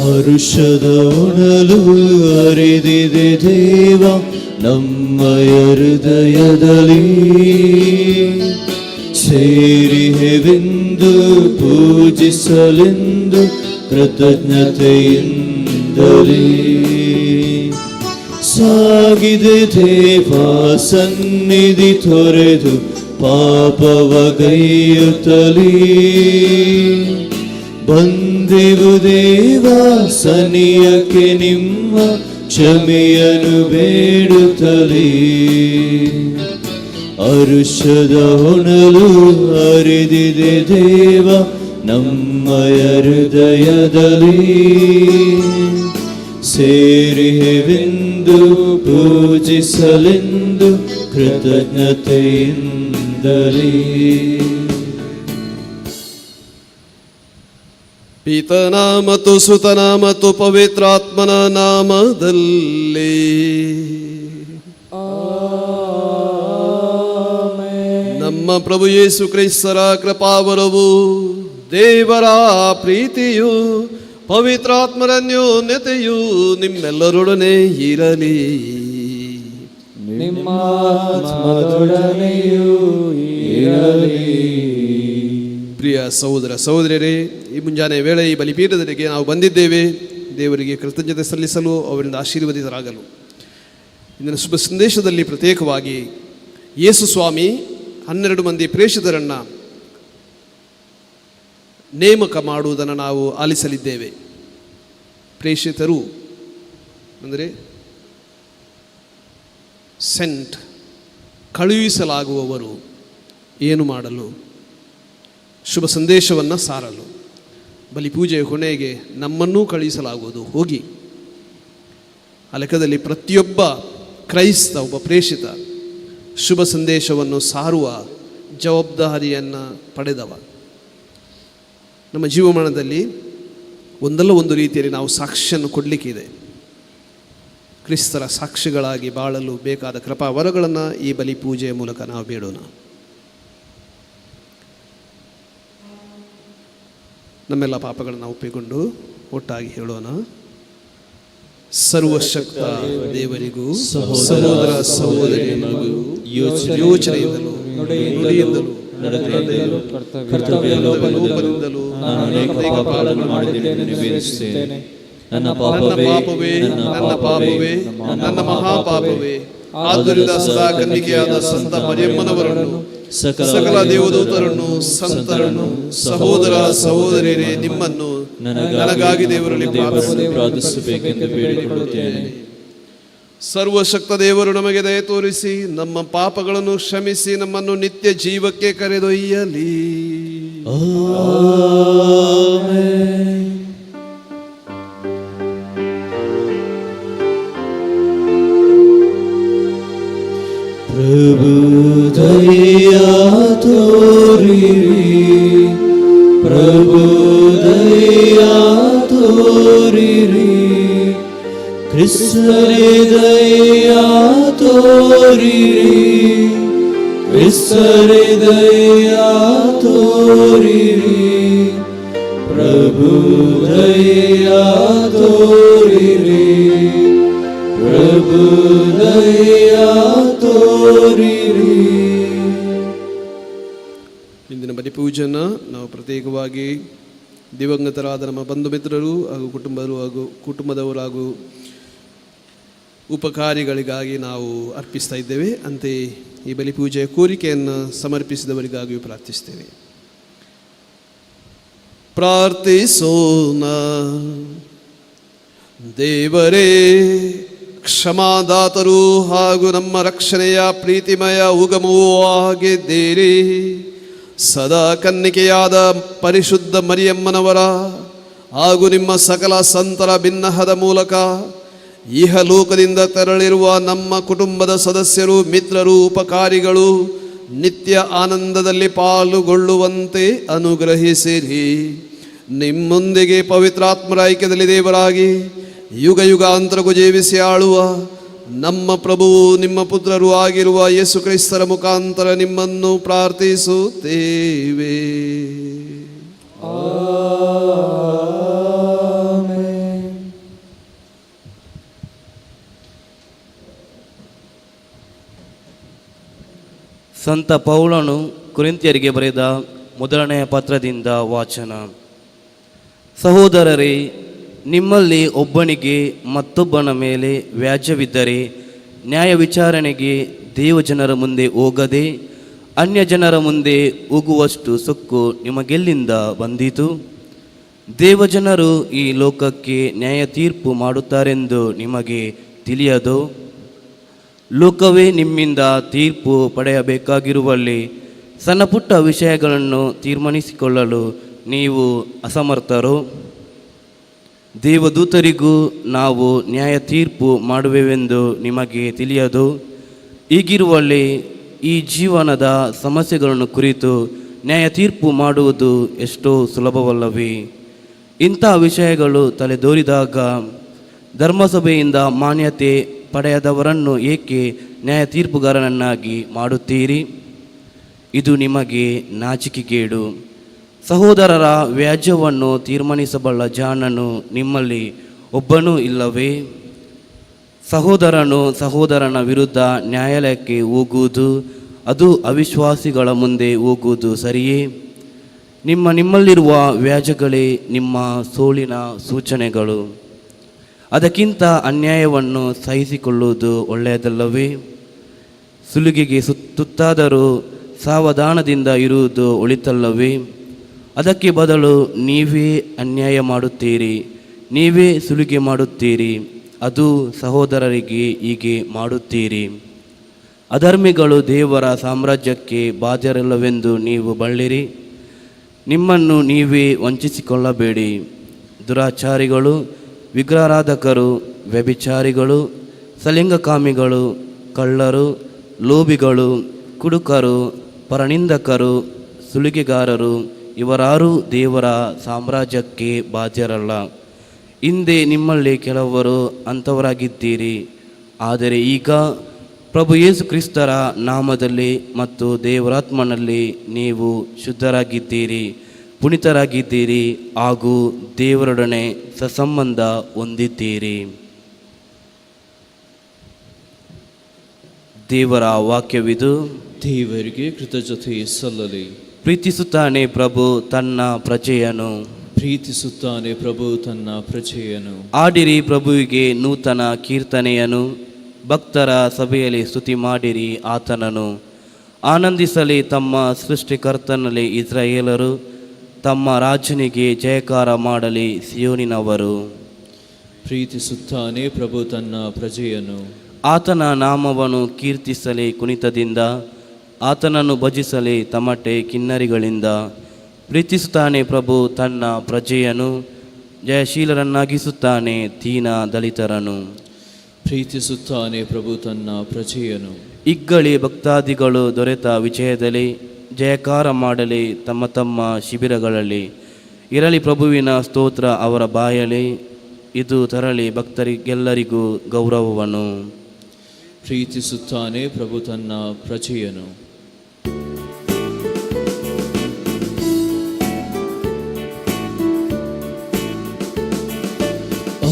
ಹರುಷದ ಉಣಲು ಅರಿದಿದೆ ದೇವ ನಮ್ಮಯ ಹೃದಯದಲ್ಲಿ, ಸೇರಿಹೆವೆಂದು ಪೂಜಿಸಲೆಂದು ಕೃತಜ್ಞತೆಯಿಂದಲೇ. ಸಾಗಿದೆ ದೇವ ಸನ್ನಿಧಿ ತೊರೆದು ಪಾಪವಗೈಯುತ್ತಲೇ, ಬಂದೆವು ದೇವ ಸನಿಯಕ್ಕೆ ನಿಮ್ಮ ಕ್ಷಮೆಯನ್ನು ಬೇಡುತ್ತಲೇ. ಹರುಷದ ಹೊನಲು ಹರಿದಿದೆ ದೇವ ನಮ್ಮಯ ಹೃದಯದಲ್ಲಿ, ಸೇರಿಹೆವೆಂದು ಪೂಜಿಸಲೆಂದು ಕೃತಜ್ಞತೆಯಿಂದಲೇ. ಪಿತನ ಮತ್ತು ಸುತನ ಮತ್ತು ಪವಿತ್ರಾತ್ಮನ ನಾಮದಲ್ಲಿ ನಮ್ಮ ಪ್ರಭು ಯೇಸು ಕ್ರಿಸ್ತರ ಕೃಪಾವರವು, ದೇವರ ಪ್ರೀತಿಯು, ಪವಿತ್ರಾತ್ಮರ ಅನ್ಯೋನ್ಯತೆಯು ನಿಮ್ಮೆಲ್ಲರೊಡನೆ ಇರಲಿ. ನಿಮ್ಮ ಆತ್ಮದೊಡನೆಯೂ ಇರಲಿ. ಪ್ರಿಯ ಸಹೋದರ ಸಹೋದರಿಯರೇ, ಈ ಮುಂಜಾನೆ ವೇಳೆ ಈ ಬಲಿಪೀಠದಲ್ಲಿಗೆ ನಾವು ಬಂದಿದ್ದೇವೆ ದೇವರಿಗೆ ಕೃತಜ್ಞತೆ ಸಲ್ಲಿಸಲು, ಅವರಿಂದ ಆಶೀರ್ವದಿತರಾಗಲು. ಇಂದಿನ ಶುಭ ಸಂದೇಶದಲ್ಲಿ ಪ್ರತ್ಯೇಕವಾಗಿ ಯೇಸು ಸ್ವಾಮಿ 12 ಮಂದಿ ಪ್ರೇಷಿತರನ್ನು ನೇಮಕ ಮಾಡುವುದನ್ನು ನಾವು ಆಲಿಸಲಿದ್ದೇವೆ. ಪ್ರೇಷಿತರು ಅಂದರೆ ಸೆಂಟ್, ಕಳುಹಿಸಲಾಗುವವರು. ಏನು ಮಾಡಲು? ಶುಭ ಸಂದೇಶವನ್ನು ಸಾರಲು. ಬಲಿಪೂಜೆಯ ಕೊನೆಗೆ ನಮ್ಮನ್ನೂ ಕಳುಹಿಸಲಾಗುವುದು. ಹೋಗಿ ಆ ಲೆಕ್ಕದಲ್ಲಿ ಪ್ರತಿಯೊಬ್ಬ ಕ್ರೈಸ್ತ, ಒಬ್ಬ ಪ್ರೇಷಿತ ಶುಭ ಸಂದೇಶವನ್ನು ಸಾರುವ ಜವಾಬ್ದಾರಿಯನ್ನು ಪಡೆದವ. ನಮ್ಮ ಜೀವಮಾನದಲ್ಲಿ ಒಂದಲ್ಲ ಒಂದು ರೀತಿಯಲ್ಲಿ ನಾವು ಸಾಕ್ಷ್ಯವನ್ನು ಕೊಡಲಿಕ್ಕಿದೆ. ಕ್ರಿಸ್ತರ ಸಾಕ್ಷಿಗಳಾಗಿ ಬಾಳಲು ಬೇಕಾದ ಕೃಪಾ ವರಗಳನ್ನು ಈ ಬಲಿಪೂಜೆಯ ಮೂಲಕ ನಾವು ಬೇಡೋಣ. ನಮ್ಮೆಲ್ಲ ಪಾಪಗಳನ್ನು ಒಪ್ಪಿಕೊಂಡು ಒಟ್ಟಾಗಿ ಹೇಳೋಣ. ಸರ್ವಶಕ್ತ ದೇವರಿಗೂ ಸಹೋದರ ಸಹೋದರಿಯರಿಗೂ ಯೋಚನೆಯಿಂದಲೂ ನುಡಿಯಿಂದಲೂ ಕರ್ತವ್ಯಲೋಪದಿಂದಲೂ ಅನೇಕ ಪಾಪಗಳನ್ನು ಮಾಡಿದ್ದೇನೆ. ನನ್ನ ಪಾಪವೇ ನನ್ನ ಮಹಾಪಾಪವೇ. ಆದ್ದರಿಂದ ಸದಾ ಕನ್ನಿಕೆಯಾದ ಸಂತ ಮರಿಯಮ್ಮನವರನ್ನು, ಸಕಲ ದೇವದೂತರನ್ನು, ಸಂತರನ್ನು, ಸಹೋದರ ಸಹೋದರಿಯರೇ, ನಿಮ್ಮನ್ನು ನನಗಾಗಿ ದೇವರಲ್ಲಿ ಪ್ರಾರ್ಥಿಸಬೇಕೆಂದು ಬೇಡಿಕೊಳ್ಳುತ್ತೇನೆ. ಸರ್ವಶಕ್ತ ದೇವರು ನಮಗೆ ದಯೆ ತೋರಿಸಿ ನಮ್ಮ ಪಾಪಗಳನ್ನು ಕ್ಷಮಿಸಿ ನಮ್ಮನ್ನು ನಿತ್ಯ ಜೀವಕ್ಕೆ ಕರೆದೊಯ್ಯಲಿ. ಪ್ರಭು ದಯಾ ತೋರಿರಿ, ಪ್ರಭು ದಯಾ ತೋರಿರಿ, ಕ್ರಿಸ್ತರೇ ದಯಾ ತೋರಿರಿ, ಕ್ರಿಸ್ತರೇ ದಯಾ ತೋರಿರಿ, ಪ್ರಭು ದಯಾ ತೋರಿರಿ, ಪ್ರಭು ದಯಾ ತೋರಿರಿ. ಇಂದಿನ ಬಲಿಪೂಜೆಯನ್ನು ನಾವು ಪ್ರತ್ಯೇಕವಾಗಿ ದಿವಂಗತರಾದ ನಮ್ಮ ಬಂಧು ಮಿತ್ರರು ಹಾಗೂ ಕುಟುಂಬದವರು ಹಾಗೂ ಉಪಕಾರಿಗಳಿಗಾಗಿ ನಾವು ಅರ್ಪಿಸ್ತಾ ಇದ್ದೇವೆ. ಅಂತೆಯೇ ಈ ಬಲಿಪೂಜೆಯ ಕೋರಿಕೆಯನ್ನು ಸಮರ್ಪಿಸಿದವರಿಗಾಗಿಯೂ ಪ್ರಾರ್ಥಿಸ್ತೇವೆ. ಪ್ರಾರ್ಥಿಸೋಣ. ದೇವರೇ, ಕ್ಷಮಾದಾತರು ಹಾಗೂ ನಮ್ಮ ರಕ್ಷಣೆಯ ಪ್ರೀತಿಮಯ ಉಗಮವೂ ಆಗಿದ್ದೀರಿ. ಸದಾ ಕನ್ನಿಕೆಯಾದ ಪರಿಶುದ್ಧ ಮರಿಯಮ್ಮನವರ ಹಾಗೂ ನಿಮ್ಮ ಸಕಲ ಸಂತರ ಬಿನ್ನಹದ ಮೂಲಕ ಇಹಲೋಕದಿಂದ ತೆರಳಿರುವ ನಮ್ಮ ಕುಟುಂಬದ ಸದಸ್ಯರು, ಮಿತ್ರರು, ಉಪಕಾರಿಗಳು ನಿತ್ಯ ಆನಂದದಲ್ಲಿ ಪಾಲುಗೊಳ್ಳುವಂತೆ ಅನುಗ್ರಹಿಸಿರಿ. ನಿಮ್ಮೊಂದಿಗೆ ಪವಿತ್ರಾತ್ಮರ ಐಕ್ಯದಲ್ಲಿ ದೇವರಾಗಿ ಯುಗ ಯುಗಾಂತರಕ್ಕೂ ಜೀವಿಸಿ ಆಳುವ ನಮ್ಮ ಪ್ರಭುವು ನಿಮ್ಮ ಪುತ್ರರು ಆಗಿರುವ ಯೇಸು ಕ್ರಿಸ್ತರ ಮುಖಾಂತರ ನಿಮ್ಮನ್ನು ಪ್ರಾರ್ಥಿಸುತ್ತೇವೆ. ಸಂತ ಪೌಲನು ಕೊರಿಂಥಿಯರಿಗೆ ಬರೆದ ಮೊದಲನೆಯ ಪತ್ರದಿಂದ ವಾಚನ. ಸಹೋದರರೇ, ನಿಮ್ಮಲ್ಲಿ ಒಬ್ಬನಿಗೆ ಮತ್ತೊಬ್ಬನ ಮೇಲೆ ವ್ಯಾಜ್ಯವಿದ್ದರೆ ನ್ಯಾಯ ವಿಚಾರಣೆಗೆ ದೇವಜನರ ಮುಂದೆ ಹೋಗದೆ ಅನ್ಯ ಜನರ ಮುಂದೆ ಹೋಗುವಷ್ಟು ಸೊಕ್ಕು ನಿಮಗೆಲ್ಲಿಂದ ಬಂದಿತು? ದೇವಜನರು ಈ ಲೋಕಕ್ಕೆ ನ್ಯಾಯ ತೀರ್ಪು ಮಾಡುತ್ತಾರೆಂದು ನಿಮಗೆ ತಿಳಿಯದು? ಲೋಕವೇ ನಿಮ್ಮಿಂದ ತೀರ್ಪು ಪಡೆಯಬೇಕಾಗಿರುವಲ್ಲಿ ಸಣ್ಣ ಪುಟ್ಟ ವಿಷಯಗಳನ್ನು ತೀರ್ಮಾನಿಸಿಕೊಳ್ಳಲು ನೀವು ಅಸಮರ್ಥರು. ದೇವದೂತರಿಗೂ ನಾವು ನ್ಯಾಯ ತೀರ್ಪು ಮಾಡುವೆವೆಂದು ನಿಮಗೆ ತಿಳಿಯದು? ಹೀಗಿರುವಲ್ಲಿ ಈ ಜೀವನದ ಸಮಸ್ಯೆಗಳನ್ನು ಕುರಿತು ನ್ಯಾಯ ತೀರ್ಪು ಮಾಡುವುದು ಎಷ್ಟೋ ಸುಲಭವಲ್ಲವೇ? ಇಂಥ ವಿಷಯಗಳು ತಲೆದೋರಿದಾಗ ಧರ್ಮಸಭೆಯಿಂದ ಮಾನ್ಯತೆ ಪಡೆಯದವರನ್ನು ಏಕೆ ನ್ಯಾಯ ತೀರ್ಪುಗಾರನನ್ನಾಗಿ ಮಾಡುತ್ತೀರಿ? ಇದು ನಿಮಗೆ ನಾಚಿಕೆಗೇಡು. ಸಹೋದರರ ವ್ಯಾಜ್ಯವನ್ನು ತೀರ್ಮಾನಿಸಬಲ್ಲ ಜಾಣನು ನಿಮ್ಮಲ್ಲಿ ಒಬ್ಬನೂ ಇಲ್ಲವೇ? ಸಹೋದರನು ಸಹೋದರನ ವಿರುದ್ಧ ನ್ಯಾಯಾಲಯಕ್ಕೆ ಹೋಗುವುದು, ಅದು ಅವಿಶ್ವಾಸಿಗಳ ಮುಂದೆ ಹೋಗುವುದು ಸರಿಯೇ? ನಿಮ್ಮಲ್ಲಿರುವ ವ್ಯಾಜ್ಯಗಳೇ ನಿಮ್ಮ ಸೋಲಿನ ಸೂಚನೆಗಳು. ಅದಕ್ಕಿಂತ ಅನ್ಯಾಯವನ್ನು ಸಹಿಸಿಕೊಳ್ಳುವುದು ಒಳ್ಳೆಯದಲ್ಲವೇ? ಸುಲಿಗೆಗೆ ತುತ್ತಾದರೂ ಸಾವಧಾನದಿಂದ ಇರುವುದು ಒಳಿತಲ್ಲವೇ? ಅದಕ್ಕೆ ಬದಲು ನೀವೇ ಅನ್ಯಾಯ ಮಾಡುತ್ತೀರಿ, ನೀವೇ ಸುಲಿಗೆ ಮಾಡುತ್ತೀರಿ, ಅದು ಸಹೋದರರಿಗೆ ಹೀಗೆ ಮಾಡುತ್ತೀರಿ. ಅಧರ್ಮಿಗಳು ದೇವರ ಸಾಮ್ರಾಜ್ಯಕ್ಕೆ ಬಾಧ್ಯರಲ್ಲವೆಂದು ನೀವು ಬಲ್ಲಿರಿ. ನಿಮ್ಮನ್ನು ನೀವೇ ವಂಚಿಸಿಕೊಳ್ಳಬೇಡಿ. ದುರಾಚಾರಿಗಳು, ವಿಗ್ರಹಾರಾಧಕರು, ವ್ಯಭಿಚಾರಿಗಳು, ಸಲಿಂಗಕಾಮಿಗಳು, ಕಳ್ಳರು, ಲೋಭಿಗಳು, ಕುಡುಕರು, ಪರನಿಂದಕರು, ಸುಲಿಗೆಗಾರರು ಇವರಾರೂ ದೇವರ ಸಾಮ್ರಾಜ್ಯಕ್ಕೆ ಬಾಧ್ಯರಲ್ಲ. ಹಿಂದೆ ನಿಮ್ಮಲ್ಲಿ ಕೆಲವರು ಅಂಥವರಾಗಿದ್ದೀರಿ. ಆದರೆ ಈಗ ಪ್ರಭು ಯೇಸು ಕ್ರಿಸ್ತರ ನಾಮದಲ್ಲಿ ಮತ್ತು ದೇವರಾತ್ಮನಲ್ಲಿ ನೀವು ಶುದ್ಧರಾಗಿದ್ದೀರಿ, ಪುನೀತರಾಗಿದ್ದೀರಿ ಹಾಗೂ ದೇವರೊಡನೆ ಸಸಂಬಂಧ ಹೊಂದಿದ್ದೀರಿ. ದೇವರ ವಾಕ್ಯವಿದು. ದೇವರಿಗೆ ಕೃತಜ್ಞತೆ ಸಲ್ಲಲಿ. ಪ್ರೀತಿಸುತ್ತಾನೆ ಪ್ರಭು ತನ್ನ ಪ್ರಜೆಯನು. ಪ್ರೀತಿಸುತ್ತಾನೆ ಪ್ರಭು ತನ್ನ ಪ್ರಜೆಯನು. ಆಡಿರಿ ಪ್ರಭುವಿಗೆ ನೂತನ ಕೀರ್ತನೆಯನು, ಭಕ್ತರ ಸಭೆಯಲ್ಲಿ ಸ್ತುತಿ ಮಾಡಿರಿ ಆತನನು. ಆನಂದಿಸಲಿ ತಮ್ಮ ಸೃಷ್ಟಿಕರ್ತನಲ್ಲಿ ಇಸ್ರಾಯೇಲರು, ತಮ್ಮ ರಾಜನಿಗೆ ಜಯಕಾರ ಮಾಡಲಿ ಸಿಯೋನಿನವರು. ಪ್ರೀತಿಸುತ್ತಾನೆ ಪ್ರಭು ತನ್ನ ಪ್ರಜೆಯನು. ಆತನ ನಾಮವನ್ನು ಕೀರ್ತಿಸಲಿ ಕುಣಿತದಿಂದ, ಆತನನ್ನು ಭಜಿಸಲಿ ತಮಟೆ ಕಿನ್ನರಿಗಳಿಂದ. ಪ್ರೀತಿಸುತ್ತಾನೆ ಪ್ರಭು ತನ್ನ ಪ್ರಜೆಯನು, ಜಯಶೀಲರನ್ನಾಗಿಸುತ್ತಾನೆ ದೀನ ದಲಿತರನು. ಪ್ರೀತಿಸುತ್ತಾನೆ ಪ್ರಭು ತನ್ನ ಪ್ರಜೆಯನು. ಇಗ್ಗಳಿ ಭಕ್ತಾದಿಗಳು ದೊರೆತ ವಿಜಯದಲ್ಲಿ ಜಯಕಾರ ಮಾಡಲಿ ತಮ್ಮ ತಮ್ಮ ಶಿಬಿರಗಳಲ್ಲಿ. ಇರಲಿ ಪ್ರಭುವಿನ ಸ್ತೋತ್ರ ಅವರ ಬಾಯಲಿ, ಇದು ತರಲಿ ಭಕ್ತರಿಗೆಲ್ಲರಿಗೂ ಗೌರವವನ್ನು. ಪ್ರೀತಿಸುತ್ತಾನೆ ಪ್ರಭು ತನ್ನ ಪ್ರಜೆಯನು.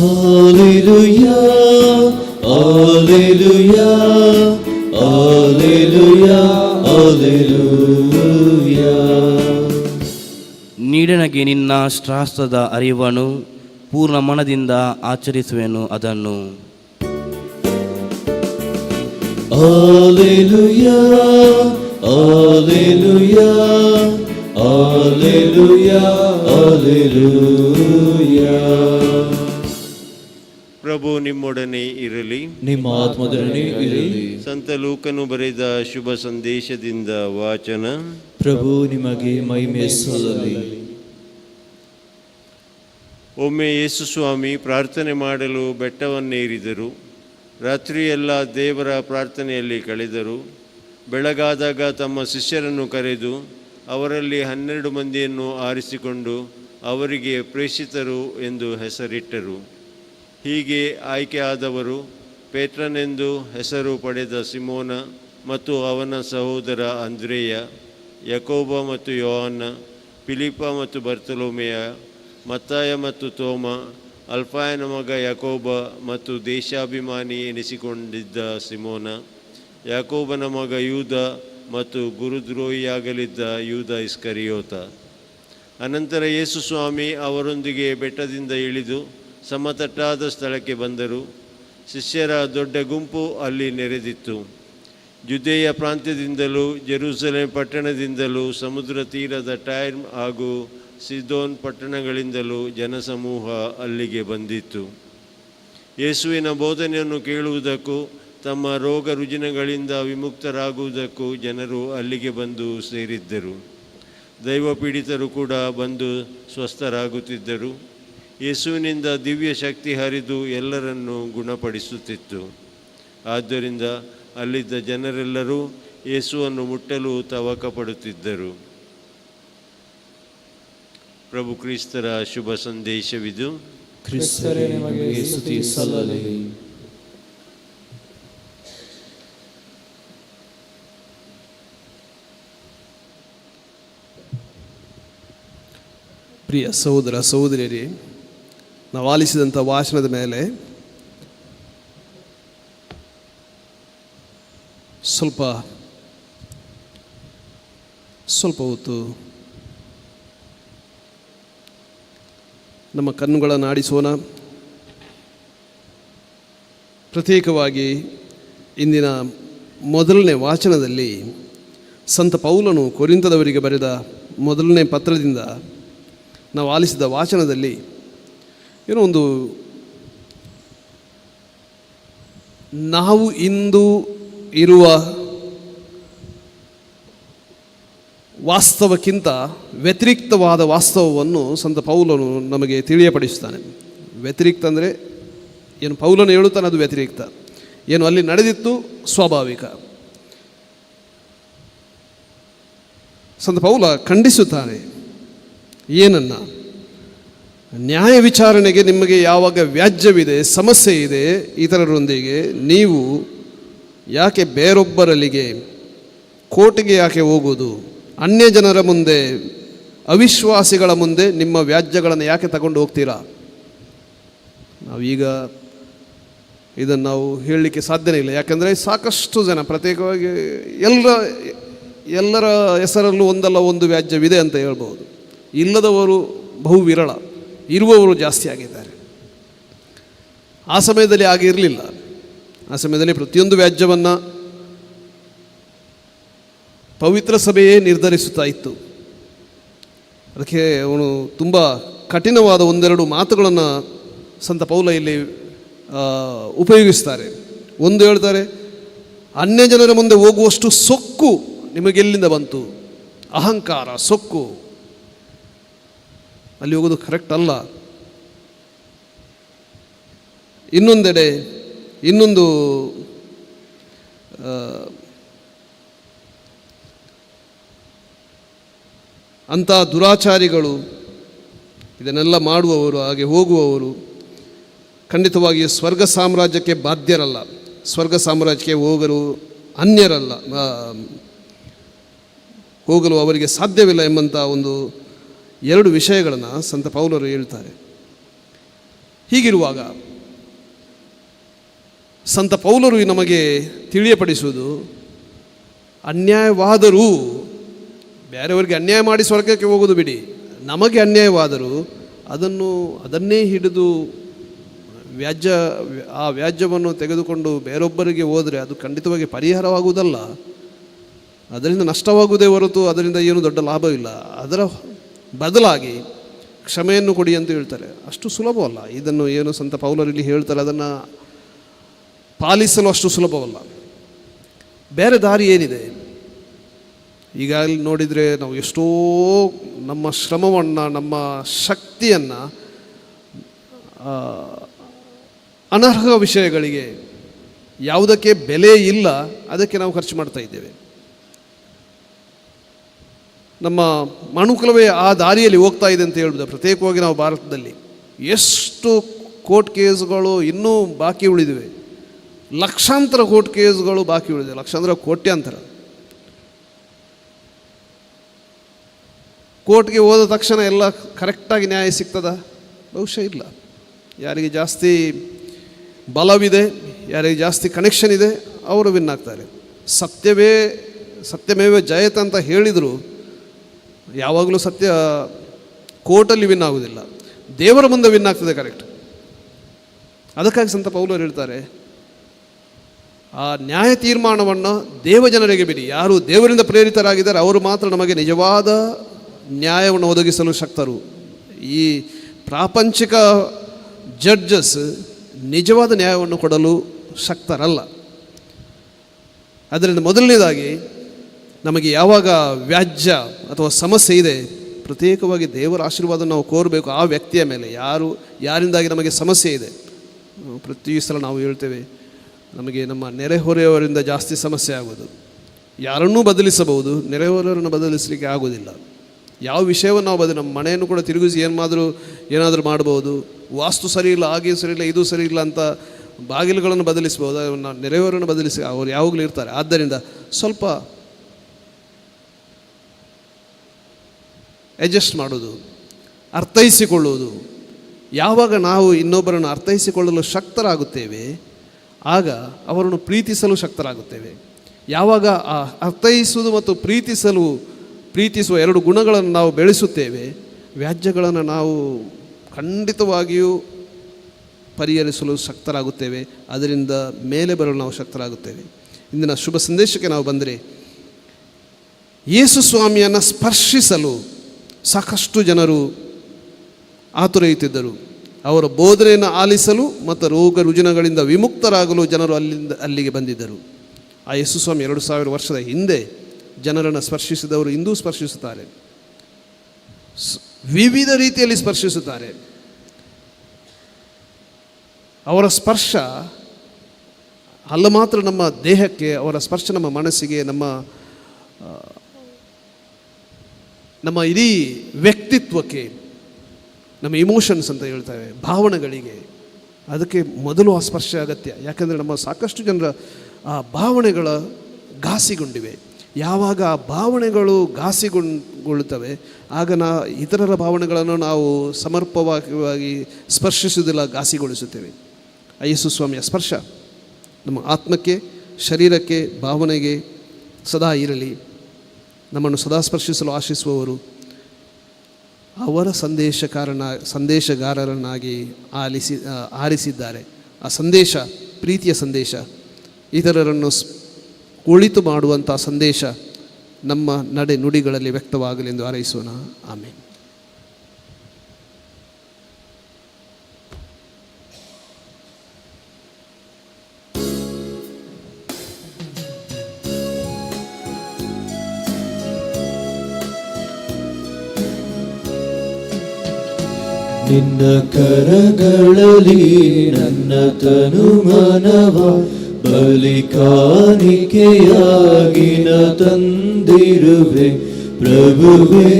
Alleluia, Alleluia, Alleluia, Alleluia. ನೀಡನಗೆ ನಿನ್ನ ಶಾಸ್ತ್ರದ ಅರಿವನ್ನು, ಪೂರ್ಣ ಮನದಿಂದ ಆಚರಿಸುವೆನು ಅದನ್ನು. Alleluia, Alleluia, Alleluia, Alleluia. ಪ್ರಭು ನಿಮ್ಮೊಡನೆ ಇರಲಿ, ನಿಮ್ಮ ಆತ್ಮದೊಡನೆ ಇರಲಿ. ಸಂತ ಲೂಕನು ಬರೆದ ಶುಭ ಸಂದೇಶದಿಂದ ವಾಚನ. ಪ್ರಭು ನಿಮಗೆ ಮಹಿಮೆ ಸಲ್ಲಲಿ. ಒಮ್ಮೆ ಯೇಸು ಸ್ವಾಮಿ ಪ್ರಾರ್ಥನೆ ಮಾಡಲು ಬೆಟ್ಟವನ್ನೇರಿದರು. ರಾತ್ರಿಯೆಲ್ಲ ದೇವರ ಪ್ರಾರ್ಥನೆಯಲ್ಲಿ ಕಳೆದರು. ಬೆಳಗಾದಾಗ ತಮ್ಮ ಶಿಷ್ಯರನ್ನು ಕರೆದು ಅವರಲ್ಲಿ 12 ಮಂದಿಯನ್ನು ಆರಿಸಿಕೊಂಡು ಅವರಿಗೆ ಪ್ರೇಷಿತರು ಎಂದು ಹೆಸರಿಟ್ಟರು. ಹೀಗೆ ಆಯ್ಕೆಯಾದವರು ಪೇತ್ರನೆಂದು ಹೆಸರು ಪಡೆದ ಸಿಮೋನ ಮತ್ತು ಅವನ ಸಹೋದರ ಅಂದ್ರೇಯ, ಯಾಕೋಬ ಮತ್ತು ಯೋಹಾನ, ಫಿಲಿಪ ಮತ್ತು ಬರ್ತಲೋಮೆಯ, ಮತ್ತಾಯ ಮತ್ತು ತೋಮ, ಅಲ್ಫಾಯನ ಮಗ ಯಾಕೋಬ ಮತ್ತು ದೇಶಾಭಿಮಾನಿ ಎನಿಸಿಕೊಂಡಿದ್ದ ಸಿಮೋನ, ಯಾಕೋಬನ ಮಗ ಯೂದ ಮತ್ತು ಗುರುದ್ರೋಹಿಯಾಗಲಿದ್ದ ಯೂದ ಇಸ್ಕರಿಯೋತ. ಅನಂತರ ಯೇಸು ಸ್ವಾಮಿ ಅವರೊಂದಿಗೆ ಬೆಟ್ಟದಿಂದ ಇಳಿದು ಸಮತಟ್ಟಾದ ಸ್ಥಳಕ್ಕೆ ಬಂದರು. ಶಿಷ್ಯರ ದೊಡ್ಡ ಗುಂಪು ಅಲ್ಲಿ ನೆರೆದಿತ್ತು. ಜುದೇಯ ಪ್ರಾಂತ್ಯದಿಂದಲೂ ಜೆರೂಸಲೇಮ್ ಪಟ್ಟಣದಿಂದಲೂ ಸಮುದ್ರ ತೀರದ ಟೈರ್ ಹಾಗೂ ಸಿದೋನ್ ಪಟ್ಟಣಗಳಿಂದಲೂ ಜನಸಮೂಹ ಅಲ್ಲಿಗೆ ಬಂದಿತ್ತು. ಯೇಸುವಿನ ಬೋಧನೆಯನ್ನು ಕೇಳುವುದಕ್ಕೂ ತಮ್ಮ ರೋಗ ರುಜಿನಗಳಿಂದ ವಿಮುಕ್ತರಾಗುವುದಕ್ಕೂ ಜನರು ಅಲ್ಲಿಗೆ ಬಂದು ಸೇರಿದ್ದರು. ದೈವಪೀಡಿತರು ಕೂಡ ಬಂದು ಸ್ವಸ್ಥರಾಗುತ್ತಿದ್ದರು. ಯೇಸುವಿನಿಂದ ದಿವ್ಯ ಶಕ್ತಿ ಹರಿದು ಎಲ್ಲರನ್ನೂ ಗುಣಪಡಿಸುತ್ತಿತ್ತು. ಆದ್ದರಿಂದ ಅಲ್ಲಿದ್ದ ಜನರೆಲ್ಲರೂ ಯೇಸುವನ್ನು ಮುಟ್ಟಲು ತವಕ ಪಡುತ್ತಿದ್ದರು. ಪ್ರಭು ಕ್ರಿಸ್ತರ ಶುಭ ಸಂದೇಶವಿದು. ಕ್ರಿಸ್ತರೇ ನಿಮಗೆ ಸ್ತುತಿ ಸಲ್ಲಲಿ. ಪ್ರಿಯ ಸಹೋದರ ಸಹೋದರಿಯರೇ, ನಾವು ಆಲಿಸಿದಂಥ ವಾಚನದ ಮೇಲೆ ಸ್ವಲ್ಪ ಹೊತ್ತು ನಮ್ಮ ಕಣ್ಣುಗಳನ್ನು ಆಡಿಸೋಣ. ಪ್ರತ್ಯೇಕವಾಗಿ ಇಂದಿನ ಮೊದಲನೇ ವಾಚನದಲ್ಲಿ ಸಂತ ಪೌಲನು ಕೊರಿಂಥದವರಿಗೆ ಬರೆದ ಮೊದಲನೇ ಪತ್ರದಿಂದ ನಾವು ಆಲಿಸಿದ ವಾಚನದಲ್ಲಿ ಏನೋ ಒಂದು ನಾವು ಇಂದು ಇರುವ ವಾಸ್ತವಕ್ಕಿಂತ ವ್ಯತಿರಿಕ್ತವಾದ ವಾಸ್ತವವನ್ನು ಸಂತ ಪೌಲನು ನಮಗೆ ತಿಳಿಯಪಡಿಸ್ತಾನೆ. ವ್ಯತಿರಿಕ್ತ ಅಂದರೆ ಏನು ಪೌಲನು ಹೇಳುತ್ತಾನೆ ಅದು ವ್ಯತಿರಿಕ್ತ, ಏನು ಅಲ್ಲಿ ನಡೆದಿತ್ತು ಸ್ವಾಭಾವಿಕ. ಸಂತ ಪೌಲ ಖಂಡಿಸುತ್ತಾನೆ. ಏನನ್ನ? ನ್ಯಾಯ ವಿಚಾರಣೆಗೆ ನಿಮಗೆ ಯಾವಾಗ ವ್ಯಾಜ್ಯವಿದೆ, ಸಮಸ್ಯೆ ಇದೆ ಇತರರೊಂದಿಗೆ, ನೀವು ಯಾಕೆ ಬೇರೊಬ್ಬರಲ್ಲಿಗೆ ಕೋರ್ಟಿಗೆ ಯಾಕೆ ಹೋಗುವುದು? ಅನ್ಯ ಜನರ ಮುಂದೆ, ಅವಿಶ್ವಾಸಿಗಳ ಮುಂದೆ ನಿಮ್ಮ ವ್ಯಾಜ್ಯಗಳನ್ನು ಯಾಕೆ ತಗೊಂಡು ಹೋಗ್ತೀರಾ? ನಾವೀಗ ಇದನ್ನು ನಾವು ಹೇಳಲಿಕ್ಕೆ ಸಾಧ್ಯನೇ ಇಲ್ಲ. ಯಾಕಂದರೆ ಸಾಕಷ್ಟು ಜನ, ಪ್ರತ್ಯೇಕವಾಗಿ ಎಲ್ಲರ ಹೆಸರಲ್ಲೂ ಒಂದಲ್ಲ ಒಂದು ವ್ಯಾಜ್ಯವಿದೆ ಅಂತ ಹೇಳ್ಬೋದು. ಇಲ್ಲದವರು ಬಹು ವಿರಳ, ಇರುವವರು ಜಾಸ್ತಿ ಆಗಿದ್ದಾರೆ. ಆ ಸಮಯದಲ್ಲಿ ಆಗಿರಲಿಲ್ಲ. ಆ ಸಮಯದಲ್ಲಿ ಪ್ರತಿಯೊಂದು ವ್ಯಾಜ್ಯವನ್ನು ಪವಿತ್ರ ಸಭೆಯೇ ನಿರ್ಧರಿಸುತ್ತಾ ಇತ್ತು. ಅದಕ್ಕೆ ಅವನು ತುಂಬ ಕಠಿಣವಾದ ಒಂದೆರಡು ಮಾತುಗಳನ್ನು ಸಂತ ಪೌಲ ಇಲ್ಲಿ ಉಪಯೋಗಿಸ್ತಾರೆ. ಒಂದು ಹೇಳ್ತಾರೆ, ಅನ್ಯ ಜನರ ಮುಂದೆ ಹೋಗುವಷ್ಟು ಸೊಕ್ಕು ನಿಮಗೆಲ್ಲಿಂದ ಬಂತು? ಅಹಂಕಾರ, ಸೊಕ್ಕು, ಅಲ್ಲಿ ಹೋಗೋದು ಕರೆಕ್ಟ್ ಅಲ್ಲ. ಇನ್ನೊಂದೆಡೆ ಇನ್ನೊಂದು ಅಂಥ ದುರಾಚಾರಿಗಳು, ಇದನ್ನೆಲ್ಲ ಮಾಡುವವರು, ಹಾಗೆ ಹೋಗುವವರು ಖಂಡಿತವಾಗಿ ಸ್ವರ್ಗ ಸಾಮ್ರಾಜ್ಯಕ್ಕೆ ಬಾಧ್ಯರಲ್ಲ. ಸ್ವರ್ಗ ಸಾಮ್ರಾಜ್ಯಕ್ಕೆ ಹೋಗಲು ಅನ್ಯರಲ್ಲ, ಹೋಗಲು ಅವರಿಗೆ ಸಾಧ್ಯವಿಲ್ಲ ಎಂಬಂಥ ಒಂದು ಎರಡು ವಿಷಯಗಳನ್ನು ಸಂತ ಪೌಲರು ಹೇಳ್ತಾರೆ. ಹೀಗಿರುವಾಗ ಸಂತ ಪೌಲರು ನಮಗೆ ತಿಳಿಯಪಡಿಸುವುದು, ಅನ್ಯಾಯವಾದರೂ, ಬೇರೆಯವರಿಗೆ ಅನ್ಯಾಯ ಮಾಡಿ ಸ್ವರ್ಗಕ್ಕೆ ಹೋಗೋದು ಬಿಡಿ, ನಮಗೆ ಅನ್ಯಾಯವಾದರೂ ಅದನ್ನೇ ಹಿಡಿದು ಆ ವ್ಯಾಜ್ಯವನ್ನು ತೆಗೆದುಕೊಂಡು ಬೇರೊಬ್ಬರಿಗೆ ಹೋದರೆ ಅದು ಖಂಡಿತವಾಗಿ ಪರಿಹಾರವಾಗುವುದಲ್ಲ. ಅದರಿಂದ ನಷ್ಟವಾಗುವುದೇ ಹೊರತು ಅದರಿಂದ ಏನು ದೊಡ್ಡ ಲಾಭವಿಲ್ಲ. ಅದರ ಬದಲಾಗಿ ಕ್ಷಮೆಯನ್ನು ಕೊಡಿ ಅಂತ ಹೇಳ್ತಾರೆ. ಅಷ್ಟು ಸುಲಭವಲ್ಲ. ಇದನ್ನು ಏನು ಸಂತ ಪೌಲರಲ್ಲಿ ಹೇಳ್ತಾರೆ, ಅದನ್ನು ಪಾಲಿಸಲು ಅಷ್ಟು ಸುಲಭವಲ್ಲ. ಬೇರೆ ದಾರಿ ಏನಿದೆ? ಈಗಾಗಲೇ ನೋಡಿದರೆ ನಾವು ಎಷ್ಟೋ ನಮ್ಮ ಶ್ರಮವನ್ನು, ನಮ್ಮ ಶಕ್ತಿಯನ್ನು ಅನರ್ಹ ವಿಷಯಗಳಿಗೆ, ಯಾವುದಕ್ಕೆ ಬೆಲೆ ಇಲ್ಲ ಅದಕ್ಕೆ ನಾವು ಖರ್ಚು ಮಾಡ್ತಾ ಇದ್ದೇವೆ. ನಮ್ಮ ಮನುಕುಲವೇ ಆ ದಾರಿಯಲ್ಲಿ ಹೋಗ್ತಾ ಇದೆ ಅಂತ ಹೇಳ್ಬೋದು. ಪ್ರತ್ಯೇಕವಾಗಿ ನಾವು ಭಾರತದಲ್ಲಿ ಎಷ್ಟು ಕೋರ್ಟ್ ಕೇಸ್ಗಳು ಇನ್ನೂ ಬಾಕಿ ಉಳಿದಿವೆ. ಲಕ್ಷಾಂತರ ಕೋರ್ಟ್ ಕೇಸ್ಗಳು ಬಾಕಿ ಉಳಿದಿವೆ. ಲಕ್ಷಾಂತರ, ಕೋಟ್ಯಾಂತರ. ಕೋರ್ಟ್ಗೆ ಹೋದ ತಕ್ಷಣ ಎಲ್ಲ ಕರೆಕ್ಟಾಗಿ ನ್ಯಾಯ ಸಿಗ್ತದ? ಬಹುಶಃ ಇಲ್ಲ. ಯಾರಿಗೆ ಜಾಸ್ತಿ ಬಲವಿದೆ, ಯಾರಿಗೆ ಜಾಸ್ತಿ ಕನೆಕ್ಷನ್ ಇದೆ, ಅವರು ವಿನ್ ಆಗ್ತಾರೆ. ಸತ್ಯವೇ ಸತ್ಯಮೇವ ಜಯತ ಅಂತ ಹೇಳಿದರು, ಯಾವಾಗಲೂ ಸತ್ಯ ಕೋರ್ಟಲ್ಲಿ ವಿನ್ ಆಗೋದಿಲ್ಲ, ದೇವರ ಮುಂದೆ ವಿನ್ ಆಗ್ತದೆ. ಕರೆಕ್ಟ್. ಅದಕ್ಕಾಗಿ ಸಂತ ಪೌಲರು ಹೇಳ್ತಾರೆ, ಆ ನ್ಯಾಯ ತೀರ್ಮಾನವನ್ನು ದೇವಜನರಿಗೆ ಬಿಡಿ. ಯಾರು ದೇವರಿಂದ ಪ್ರೇರಿತರಾಗಿದ್ದಾರೆ ಅವರು ಮಾತ್ರ ನಮಗೆ ನಿಜವಾದ ನ್ಯಾಯವನ್ನು ಒದಗಿಸಲು ಶಕ್ತರು. ಈ ಪ್ರಾಪಂಚಿಕ ಜಡ್ಜಸ್ ನಿಜವಾದ ನ್ಯಾಯವನ್ನು ಕೊಡಲು ಶಕ್ತರಲ್ಲ. ಅದರಿಂದ ಮೊದಲನೇದಾಗಿ ನಮಗೆ ಯಾವಾಗ ವ್ಯಾಜ್ಯ ಅಥವಾ ಸಮಸ್ಯೆ ಇದೆ, ಪ್ರತ್ಯೇಕವಾಗಿ ದೇವರ ಆಶೀರ್ವಾದ ನಾವು ಕೋರಬೇಕು ಆ ವ್ಯಕ್ತಿಯ ಮೇಲೆ. ಯಾರಿಂದಾಗಿ ನಮಗೆ ಸಮಸ್ಯೆ ಇದೆ. ಪ್ರತಿ ಸಲ ನಾವು ಹೇಳ್ತೇವೆ, ನಮಗೆ ನಮ್ಮ ನೆರೆಹೊರೆಯವರಿಂದ ಜಾಸ್ತಿ ಸಮಸ್ಯೆ ಆಗೋದು. ಯಾರನ್ನೂ ಬದಲಿಸಬಹುದು, ನೆರೆಹೊರೆಯವರನ್ನು ಬದಲಿಸಲಿಕ್ಕೆ ಆಗೋದಿಲ್ಲ. ಯಾವ ವಿಷಯವನ್ನು ನಾವು ನಮ್ಮ ಮನೆಯನ್ನು ಕೂಡ ತಿರುಗಿಸಿ ಏನಾದರೂ ಮಾಡ್ಬೋದು. ವಾಸ್ತು ಸರಿ ಇಲ್ಲ, ಹಾಗೆ ಸರಿ ಇಲ್ಲ, ಇದು ಸರಿ ಇಲ್ಲ ಅಂತ ಬಾಗಿಲುಗಳನ್ನು ಬದಲಿಸ್ಬೋದು, ನೆರೆಹೊರೆಯನ್ನು ಬದಲಿಸಿ ಅವರು ಯಾವಾಗಲೂ ಇರ್ತಾರೆ. ಆದ್ದರಿಂದ ಸ್ವಲ್ಪ ಅಡ್ಜಸ್ಟ್ ಮಾಡೋದು, ಅರ್ಥೈಸಿಕೊಳ್ಳುವುದು. ಯಾವಾಗ ನಾವು ಇನ್ನೊಬ್ಬರನ್ನು ಅರ್ಥೈಸಿಕೊಳ್ಳಲು ಶಕ್ತರಾಗುತ್ತೇವೆ ಆಗ ಅವರನ್ನು ಪ್ರೀತಿಸಲು ಶಕ್ತರಾಗುತ್ತೇವೆ. ಯಾವಾಗ ಆ ಅರ್ಥೈಸುವುದು ಮತ್ತು ಪ್ರೀತಿಸುವ ಎರಡು ಗುಣಗಳನ್ನು ನಾವು ಬೆಳೆಸುತ್ತೇವೆ, ವ್ಯಾಜ್ಯಗಳನ್ನು ನಾವು ಖಂಡಿತವಾಗಿಯೂ ಪರಿಹರಿಸಲು ಶಕ್ತರಾಗುತ್ತೇವೆ. ಅದರಿಂದ ಮೇಲೆ ಬರಲು ನಾವು ಶಕ್ತರಾಗುತ್ತೇವೆ. ಇಂದಿನ ಶುಭ ಸಂದೇಶಕ್ಕೆ ನಾವು ಬಂದರೆ, ಯೇಸು ಸ್ವಾಮಿಯನ್ನು ಸ್ಪರ್ಶಿಸಲು ಸಾಕಷ್ಟು ಜನರು ಆತುರಯುತ್ತಿದ್ದರು. ಅವರ ಬೋಧನೆಯನ್ನು ಆಲಿಸಲು ಮತ್ತು ರೋಗ ರುಜಿನಗಳಿಂದ ವಿಮುಕ್ತರಾಗಲು ಜನರು ಅಲ್ಲಿಗೆ ಬಂದಿದ್ದರು. ಆ ಯೇಸು ಸ್ವಾಮಿ 2000 ವರ್ಷದ ಹಿಂದೆ ಜನರನ್ನು ಸ್ಪರ್ಶಿಸಿದವರು ಇಂದೂ ಸ್ಪರ್ಶಿಸುತ್ತಾರೆ, ವಿವಿಧ ರೀತಿಯಲ್ಲಿ ಸ್ಪರ್ಶಿಸುತ್ತಾರೆ. ಅವರ ಸ್ಪರ್ಶ ಅಲ್ಲ ಮಾತ್ರ ನಮ್ಮ ದೇಹಕ್ಕೆ, ಅವರ ಸ್ಪರ್ಶ ನಮ್ಮ ಮನಸ್ಸಿಗೆ, ನಮ್ಮ ಇಡೀ ವ್ಯಕ್ತಿತ್ವಕ್ಕೆ, ನಮ್ಮ ಇಮೋಷನ್ಸ್ ಅಂತ ಹೇಳ್ತೇವೆ, ಭಾವನೆಗಳಿಗೆ. ಅದಕ್ಕೆ ಮೊದಲು ಆ ಸ್ಪರ್ಶ ಅಗತ್ಯ. ಯಾಕಂದರೆ ನಮ್ಮ ಸಾಕಷ್ಟು ಜನರ ಆ ಭಾವನೆಗಳ ಘಾಸಿಗೊಂಡಿವೆ. ಯಾವಾಗ ಆ ಭಾವನೆಗಳು ಘಾಸಿಗೊಳ್ಳುತ್ತವೆ ಆಗ ಇತರರ ಭಾವನೆಗಳನ್ನು ನಾವು ಸಮರ್ಪಕವಾಗಿ ಸ್ಪರ್ಶಿಸುವುದಿಲ್ಲ, ಘಾಸಿಗೊಳಿಸುತ್ತೇವೆ. ಯೇಸು ಸ್ವಾಮಿಯ ಸ್ಪರ್ಶ ನಮ್ಮ ಆತ್ಮಕ್ಕೆ, ಶರೀರಕ್ಕೆ, ಭಾವನೆಗೆ ಸದಾ ಇರಲಿ. ನಮ್ಮನ್ನು ಸದಾ ಸ್ಪರ್ಶಿಸಲು ಆಶಿಸುವವರು ಅವರ ಸಂದೇಶಗಾರರನ್ನಾಗಿ ಆರಿಸಿದ್ದಾರೆ. ಆ ಸಂದೇಶ ಪ್ರೀತಿಯ ಸಂದೇಶ, ಇತರರನ್ನು ಒಳಿತು ಮಾಡುವಂಥ ಸಂದೇಶ ನಮ್ಮ ನಡೆ ನುಡಿಗಳಲ್ಲಿ ವ್ಯಕ್ತವಾಗಲಿ ಎಂದು ಹಾರೈಸೋಣ. ಆಮೇಲೆ ನಿನ್ನ ಕರಗಳಲ್ಲಿ ನನ್ನ ತನು ಮನವ ಬಲಿ ಕಾಣಿಕೆಯಾಗಿ ನ ತಂದಿರುವೆ ಪ್ರಭುವೇ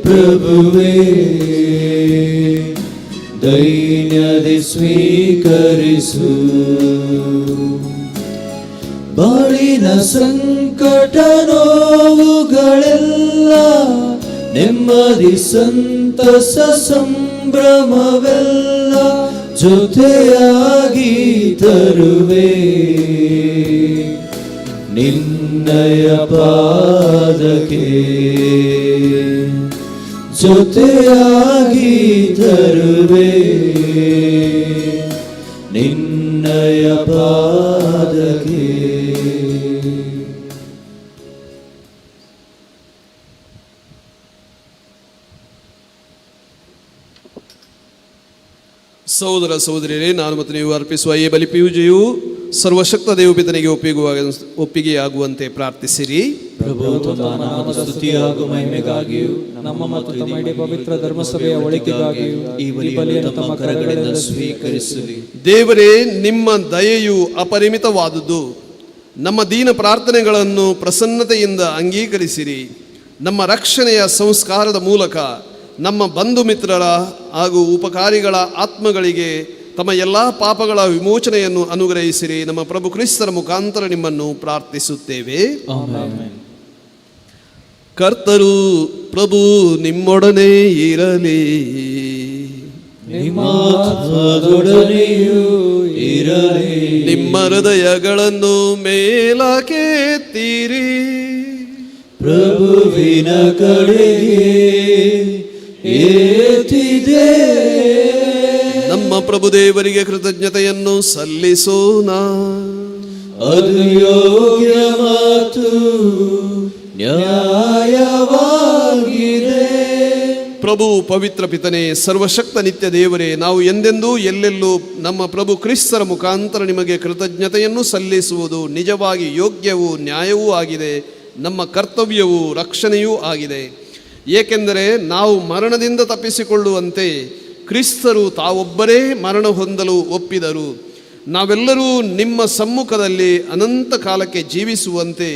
ಪ್ರಭುವೇ. ದೈನ್ಯದಿ ಸ್ವೀಕರಿಸು ಬಾಳಿನ ಸಂಕಟ ನೋವುಗಳೆಲ್ಲ, ನೆಮ್ಮದಿ ಸಂತಸ ಸಂಭ್ರಮವೆಲ್ಲ ಜೊತೆಯಾಗಿ ತರುವೆ ನಿನ್ನಯ ಪಾದಕ್ಕೆ, ಜೊತೆಯಾಗಿ ತರುವೆ ನಿನ್ನಯ ಪಾದಕ್ಕೆ. ಸಹೋದರ ಸಹೋದರಿಯರೇ, ನಾನು ಮತ್ತು ನೀವು ಅರ್ಪಿಸುವ ಈ ಬಲಿಪೂಜೆಯು ಸರ್ವಶಕ್ತ ದೇವಪಿತನಿಗೆ ಒಪ್ಪಿಗೆಯಾಗುವಂತೆ ಪ್ರಾರ್ಥಿಸಿರಿ. ಸ್ತುತಿಯಾಗೂ ಮಹಿಮೆಗಾಗಿಯೂ ನಮ್ಮ ಮತ್ತು ತಮ್ಮ ಪವಿತ್ರ ಧರ್ಮಸಭೆಯ ಒಳಿತಿಗಾಗಿಯೂ ಈ ಬಲಿಯನ್ನು ತಮ್ಮ ಕರಗಳಿಂದ ಸ್ವೀಕರಿಸಲಿ. ದೇವರೇ, ನಿಮ್ಮ ದಯೆಯು ಅಪರಿಮಿತವಾದುದು. ನಮ್ಮ ದೀನ ಪ್ರಾರ್ಥನೆಗಳನ್ನು ಪ್ರಸನ್ನತೆಯಿಂದ ಅಂಗೀಕರಿಸಿರಿ. ನಮ್ಮ ರಕ್ಷಣೆಯ ಸಂಸ್ಕಾರದ ಮೂಲಕ ನಮ್ಮ ಬಂಧು ಮಿತ್ರರ ಹಾಗೂ ಉಪಕಾರಿಗಳ ಆತ್ಮಗಳಿಗೆ ತಮ್ಮ ಎಲ್ಲ ಪಾಪಗಳ ವಿಮೋಚನೆಯನ್ನು ಅನುಗ್ರಹಿಸಿರಿ. ನಮ್ಮ ಪ್ರಭು ಕ್ರಿಸ್ತರ ಮುಖಾಂತರ ನಿಮ್ಮನ್ನು ಪ್ರಾರ್ಥಿಸುತ್ತೇವೆ. ಕರ್ತರು ಪ್ರಭು ನಿಮ್ಮೊಡನೆ ಇರಲಿ, ನಿಮ್ಮೊಡನೆಯೂ ಇರಲಿ. ನಿಮ್ಮ ಹೃದಯಗಳನ್ನು ಮೇಲಕ್ಕೆತ್ತಿರಿ, ಪ್ರಭುವಿನ ಕಡೆಗೆ ಏತಿದೆ. ನಮ್ಮ ಪ್ರಭುದೇವರಿಗೆ ಕೃತಜ್ಞತೆಯನ್ನು ಸಲ್ಲಿಸೋಣ. ಅದು ಯೋಗ್ಯ ಮತ್ತು ನ್ಯಾಯವಾಗಿದೆ. ಪ್ರಭು ಪವಿತ್ರ ಪಿತನೇ, ಸರ್ವಶಕ್ತ ನಿತ್ಯ ದೇವರೇ, ನಾವು ಎಂದೆಂದೂ ಎಲ್ಲೆಲ್ಲೂ ನಮ್ಮ ಪ್ರಭು ಕ್ರಿಸ್ತರ ಮುಖಾಂತರ ನಿಮಗೆ ಕೃತಜ್ಞತೆಯನ್ನು ಸಲ್ಲಿಸುವುದು ನಿಜವಾಗಿ ಯೋಗ್ಯವೂ ನ್ಯಾಯವೂ ಆಗಿದೆ, ನಮ್ಮ ಕರ್ತವ್ಯವೂ ರಕ್ಷಣೆಯೂ ಆಗಿದೆ. ಏಕೆಂದರೆ ನಾವು ಮರಣದಿಂದ ತಪ್ಪಿಸಿಕೊಳ್ಳುವಂತೆ ಕ್ರಿಸ್ತರು ತಾವೊಬ್ಬರೇ ಮರಣ ಹೊಂದಲು ಒಪ್ಪಿದರು. ನಾವೆಲ್ಲರೂ ನಿಮ್ಮ ಸಮ್ಮುಖದಲ್ಲಿ ಅನಂತ ಕಾಲಕ್ಕೆ ಜೀವಿಸುವಂತೆ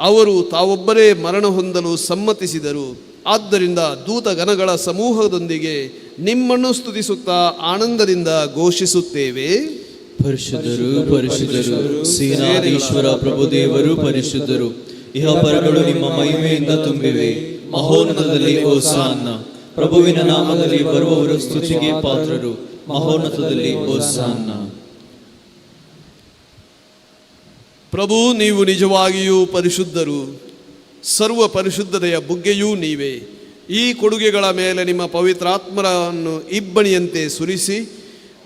ಅವರು ತಾವೊಬ್ಬರೇ ಮರಣ ಹೊಂದಲು ಸಮ್ಮತಿಸಿದರು. ಆದ್ದರಿಂದ ದೂತಗಣಗಳ ಸಮೂಹದೊಂದಿಗೆ ನಿಮ್ಮನ್ನು ಸ್ತುತಿಸುತ್ತಾ ಆನಂದದಿಂದ ಘೋಷಿಸುತ್ತೇವೆ. ಪರಿಶುದ್ಧರು, ಪರಿಶುದ್ಧರು, ಸೇನಾಧೀಶ್ವರ ಪ್ರಭುದೇವರು ಪರಿಶುದ್ಧರು. ಇಹಪರಗಳು ನಿಮ್ಮ ಮಹಿಮೆಯಿಂದ ತುಂಬಿವೆ. ಮಹೋನ್ನತದಲ್ಲಿ ಹೋಸಾನ್ನ. ಪ್ರಭುವಿನ ನಾಮದಲ್ಲಿ ಬರುವವರು ಸ್ತುತಿಗೆ ಪಾತ್ರರು. ಮಹೋನ್ನತದಲ್ಲಿ ಹೋಸಾನ್ನ. ಪ್ರಭು, ನೀವು ನಿಜವಾಗಿಯೂ ಪರಿಶುದ್ಧರು, ಸರ್ವ ಪರಿಶುದ್ಧತೆಯ ಬುಗ್ಗೆಯೂ ನೀವೇ. ಈ ಕೊಡುಗೆಗಳ ಮೇಲೆ ನಿಮ್ಮ ಪವಿತ್ರಾತ್ಮರನ್ನು ಇಬ್ಬನಿಯಂತೆ ಸುರಿಸಿ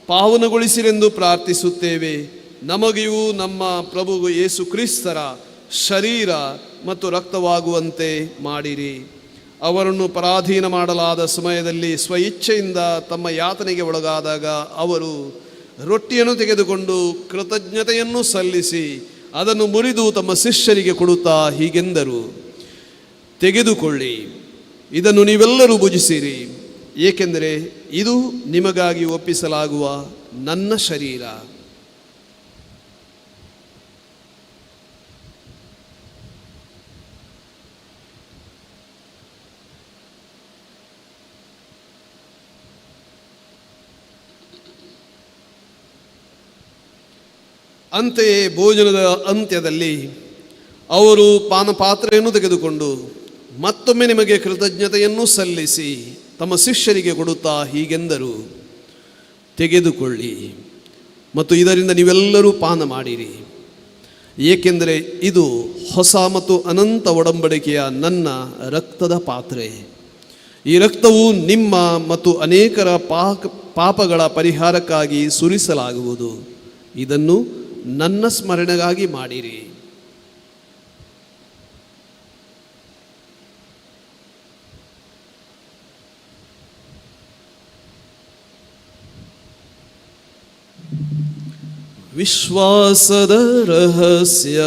ಪಾವನಗೊಳಿಸಿರೆಂದು ಪ್ರಾರ್ಥಿಸುತ್ತೇವೆ. ನಮಗೆಯೂ ನಮ್ಮ ಪ್ರಭು ಯೇಸು ಕ್ರಿಸ್ತರ ಶರೀರ ಮತ್ತು ರಕ್ತವಾಗುವಂತೆ ಮಾಡಿರಿ. ಅವರನ್ನು ಪರಾಧೀನ ಮಾಡಲಾದ ಸಮಯದಲ್ಲಿ ಸ್ವಇಚ್ಛೆಯಿಂದ ತಮ್ಮ ಯಾತನೆಗೆ ಒಳಗಾದಾಗ ಅವರು ರೊಟ್ಟಿಯನ್ನು ತೆಗೆದುಕೊಂಡು ಕೃತಜ್ಞತೆಯನ್ನು ಸಲ್ಲಿಸಿ ಅದನ್ನು ಮುರಿದು ತಮ್ಮ ಶಿಷ್ಯರಿಗೆ ಕೊಡುತ್ತಾ ಹೀಗೆಂದರು, ತೆಗೆದುಕೊಳ್ಳಿ, ಇದನ್ನು ನೀವೆಲ್ಲರೂ ಭುಜಿಸಿರಿ, ಏಕೆಂದರೆ ಇದು ನಿಮಗಾಗಿ ಒಪ್ಪಿಸಲಾಗುವ ನನ್ನ ಶರೀರ. ಅಂತೆಯೇ ಭೋಜನದ ಅಂತ್ಯದಲ್ಲಿ ಅವರು ಪಾನಪಾತ್ರೆಯನ್ನು ತೆಗೆದುಕೊಂಡು ಮತ್ತೊಮ್ಮೆ ನಿಮಗೆ ಕೃತಜ್ಞತೆಯನ್ನು ಸಲ್ಲಿಸಿ ತಮ್ಮ ಶಿಷ್ಯರಿಗೆ ಕೊಡುತ್ತಾ ಹೀಗೆಂದರು, ತೆಗೆದುಕೊಳ್ಳಿ ಮತ್ತು ಇದರಿಂದ ನೀವೆಲ್ಲರೂ ಪಾನ ಮಾಡಿರಿ, ಏಕೆಂದರೆ ಇದು ಹೊಸ ಮತ್ತು ಅನಂತ ಒಡಂಬಡಿಕೆಯ ನನ್ನ ರಕ್ತದ ಪಾತ್ರೆ. ಈ ರಕ್ತವು ನಿಮ್ಮ ಮತ್ತು ಅನೇಕರ ಪಾಪಗಳ ಪರಿಹಾರಕ್ಕಾಗಿ ಸುರಿಸಲಾಗುವುದು. ಇದನ್ನು ನನ್ನ ಸ್ಮರಣೆಗಾಗಿ ಮಾಡಿರಿ. ವಿಶ್ವಾಸದ ರಹಸ್ಯ.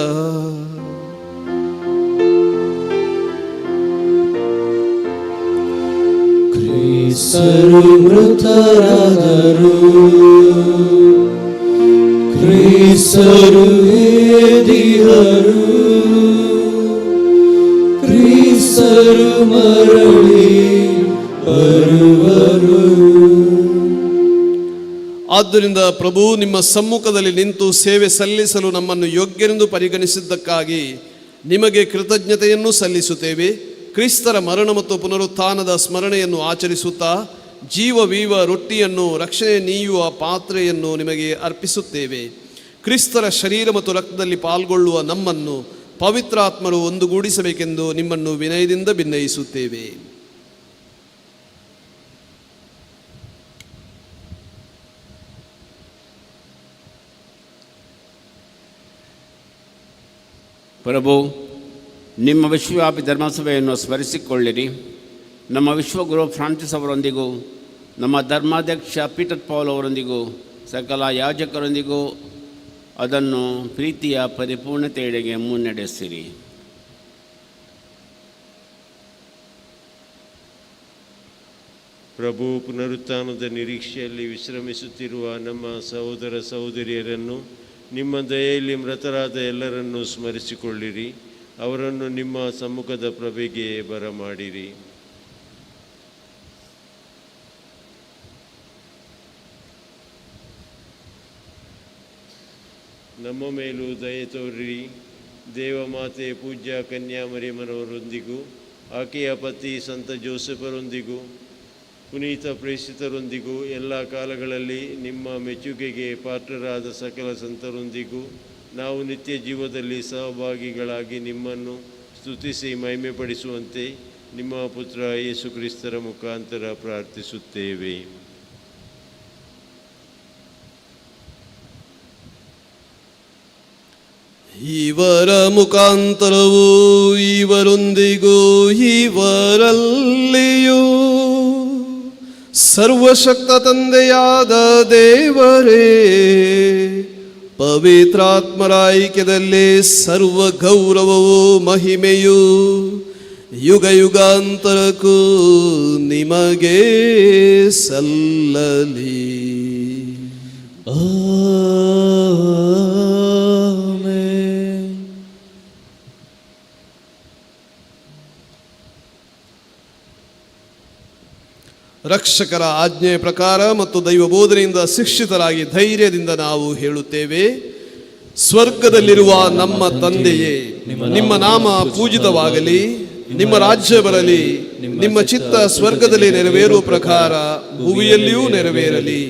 ಕ್ರಿಸ್ತರು ಮೃತರಾದರು, ಕ್ರಿಸ್ತರು ಎದ್ದಿಹರು, ಕ್ರಿಸ್ತರು ಮರಳಿ ಬರುವರು. ಆದ್ದರಿಂದ ಪ್ರಭು, ನಿಮ್ಮ ಸಮ್ಮುಖದಲ್ಲಿ ನಿಂತು ಸೇವೆ ಸಲ್ಲಿಸಲು ನಮ್ಮನ್ನು ಯೋಗ್ಯರೆಂದು ಪರಿಗಣಿಸಿದ್ದಕ್ಕಾಗಿ ನಿಮಗೆ ಕೃತಜ್ಞತೆಯನ್ನು ಸಲ್ಲಿಸುತ್ತೇವೆ. ಕ್ರಿಸ್ತರ ಮರಣ ಮತ್ತು ಪುನರುತ್ಥಾನದ ಸ್ಮರಣೆಯನ್ನು ಆಚರಿಸುತ್ತಾ ಜೀವವೀವ ರೊಟ್ಟಿಯನ್ನು, ರಕ್ಷಣೆ ನೀಯುವ ಪಾತ್ರೆಯನ್ನು ನಿಮಗೆ ಅರ್ಪಿಸುತ್ತೇವೆ. ಕ್ರಿಸ್ತರ ಶರೀರ ಮತ್ತು ರಕ್ತದಲ್ಲಿ ಪಾಲ್ಗೊಳ್ಳುವ ನಮ್ಮನ್ನು ಪವಿತ್ರಾತ್ಮರು ಒಂದುಗೂಡಿಸಬೇಕೆಂದು ನಿಮ್ಮನ್ನು ವಿನಯದಿಂದ ಭಿನ್ನಯಿಸುತ್ತೇವೆ. ಪ್ರಭು, ನಿಮ್ಮ ವಿಶ್ವವ್ಯಾಪಿ ಧರ್ಮಸಭೆಯನ್ನು ಸ್ಮರಿಸಿಕೊಳ್ಳಿರಿ. ನಮ್ಮ ವಿಶ್ವಗುರು ಫ್ರಾನ್ಸಿಸ್ ಅವರೊಂದಿಗೂ, ನಮ್ಮ ಧರ್ಮಾಧ್ಯಕ್ಷ ಪೀಟರ್ ಪೌಲ್ ಅವರೊಂದಿಗೂ, ಸಕಲ ಯಾಜಕರೊಂದಿಗೂ ಅದನ್ನು ಪ್ರೀತಿಯ ಪರಿಪೂರ್ಣತೆಯೆಡೆಗೆ ಮುನ್ನಡೆಸಿರಿ. ಪ್ರಭು, ಪುನರುತ್ಥಾನದ ನಿರೀಕ್ಷೆಯಲ್ಲಿ ವಿಶ್ರಮಿಸುತ್ತಿರುವ ನಮ್ಮ ಸಹೋದರ ಸಹೋದರಿಯರನ್ನು, ನಿಮ್ಮ ದಯೆಯಲ್ಲಿ ಮೃತರಾದ ಎಲ್ಲರನ್ನೂ ಸ್ಮರಿಸಿಕೊಳ್ಳಿರಿ. ಅವರನ್ನು ನಿಮ್ಮ ಸಮ್ಮುಖದ ಪ್ರಭೆಗೆ ಬರಮಾಡಿರಿ. ನಮ್ಮ ಮೇಲೂ ದಯೆ ತೋರಿರಿ. ದೇವಮಾತೆ ಪೂಜ್ಯ ಕನ್ಯಾಮರಿಯಮ್ಮನವರೊಂದಿಗೂ, ಆಕೆಯ ಪತಿ ಸಂತ ಜೋಸೆಫರೊಂದಿಗೂ, ಪುನೀತ ಪ್ರೇಷಿತರೊಂದಿಗೂ ಎಲ್ಲ ಕಾಲಗಳಲ್ಲಿ ನಿಮ್ಮ ಮೆಚ್ಚುಗೆಗೆ ಪಾತ್ರರಾದ ಸಕಲ ಸಂತರೊಂದಿಗೂ ನಾವು ನಿತ್ಯ ಜೀವದಲ್ಲಿ ಸಹಭಾಗಿಗಳಾಗಿ ನಿಮ್ಮನ್ನು ಸ್ತುತಿಸಿ ಮಹಿಮೆಪಡಿಸುವಂತೆ ನಿಮ್ಮ ಪುತ್ರ ಯೇಸು ಕ್ರಿಸ್ತರ ಮುಖಾಂತರ ಪ್ರಾರ್ಥಿಸುತ್ತೇವೆ. ಇವರ ಮುಖಾಂತರವೂ ಇವರೊಂದಿಗೂ ಇವರಲ್ಲಿಯೂ ಸರ್ವಶಕ್ತ ತಂದೆಯಾದ ದೇವರೇ, ಪವಿತ್ರಾತ್ಮರ ಐಕ್ಯದಲ್ಲಿ ಸರ್ವ ಗೌರವವೂ ಮಹಿಮೆಯೂ ಯುಗ ಯುಗಾಂತರಕ್ಕೂ ನಿಮಗೆ ಸಲ್ಲಲಿ. ರಕ್ಷಕರ ಆಜ್ಞೆಯ ಪ್ರಕಾರ ಮತ್ತು ದೈವ ಬೋಧನೆಯಿಂದ ಶಿಕ್ಷಿತರಾಗಿ ಧೈರ್ಯದಿಂದ ನಾವು ಹೇಳುತ್ತೇವೆ, ಸ್ವರ್ಗದಲ್ಲಿರುವ ನಮ್ಮ ತಂದೆಯೇ, ನಿಮ್ಮ ನಾಮ ಪೂಜಿತವಾಗಲಿ, ನಿಮ್ಮ ರಾಜ್ಯ ಬರಲಿ, ನಿಮ್ಮ ಚಿತ್ತ ಸ್ವರ್ಗದಲ್ಲಿ ನೆರವೇರುವ ಪ್ರಕಾರ ಭೂಮಿಯಲ್ಲಿಯೂ ನೆರವೇರಲಿ.